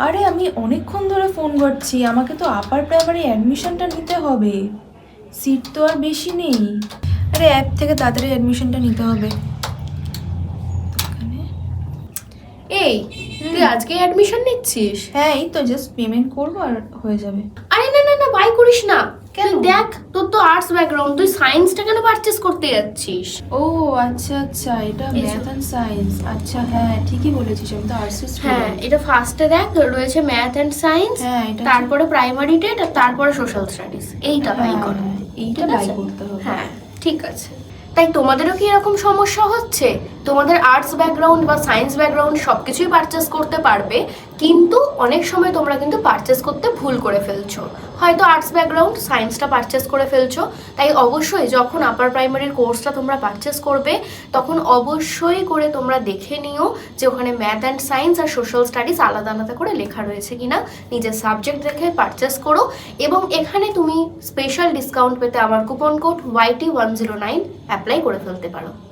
আরে আমি অনেকক্ষণ ধরে ফোন করছি, আমাকে তো আপার প্রাইমারি অ্যাডমিশনটা নিতে হবে, সিট তো আর বেশি নেই। আরে অ্যাপ থেকে তাড়াতাড়ি অ্যাডমিশনটা নিতে হবে। এই তুই আজকে অ্যাডমিশন নিচ্ছিস? হ্যাঁ, এই তো জাস্ট পেমেন্ট করবো আর হয়ে যাবে। আরে না না না, বাই করিস না। কেন? তুই দেখ, তোর তো আর্টস ব্যাকগ্রাউন্ড, তুই সায়েন্সটা কেন পারচেস করতে যাচ্ছিস? ও আচ্ছা আচ্ছা, এটা এই যে- ম্যাথ অ্যান্ড সায়েন্স। আচ্ছা হ্যাঁ, ঠিকই বলেছিস, আমি তো আর্টসের হ্যাঁ, স্টুডেন্ট। এটা ফার্স্টে দেখ রয়েছে ম্যাথ অ্যান্ড সায়েন্স, হ্যাঁ, এটা তারপরে প্রাইমারি টেট আর তারপরে সোশ্যাল স্টাডিজ। এইটা বাই কর। এইটা ঠিক বাই আছে? করতে হবে। হ্যাঁ ঠিক আছে। তাই তোমাদেরও কি এরকম সমস্যা হচ্ছে? তোমাদের আর্টস ব্যাকগ্রাউন্ড বা সায়েন্স ব্যাকগ্রাউন্ড সব কিছুই পারচেস করতে পারবে, কিন্তু অনেক সময় তোমরা কিন্তু পারচেস করতে ভুল করে ফেলছো। হয়তো আর্টস ব্যাকগ্রাউন্ড সায়েন্সটা পারচেস করে ফেলছো, তাই অবশ্যই যখন আপার প্রাইমারির কোর্সটা তোমরা পারচেস করবে তখন অবশ্যই করে তোমরা দেখে নিও যে ওখানে ম্যাথ অ্যান্ড সায়েন্স আর সোশ্যাল স্টাডিজ আলাদা আলাদা করে লেখা রয়েছে কিনা। নিজের সাবজেক্ট দেখে পারচেস করো, এবং এখানে তুমি স্পেশাল ডিসকাউন্ট পেতে আমার কুপন কোড YT109 অ্যাপ্লাই করে ফেলতে পারো।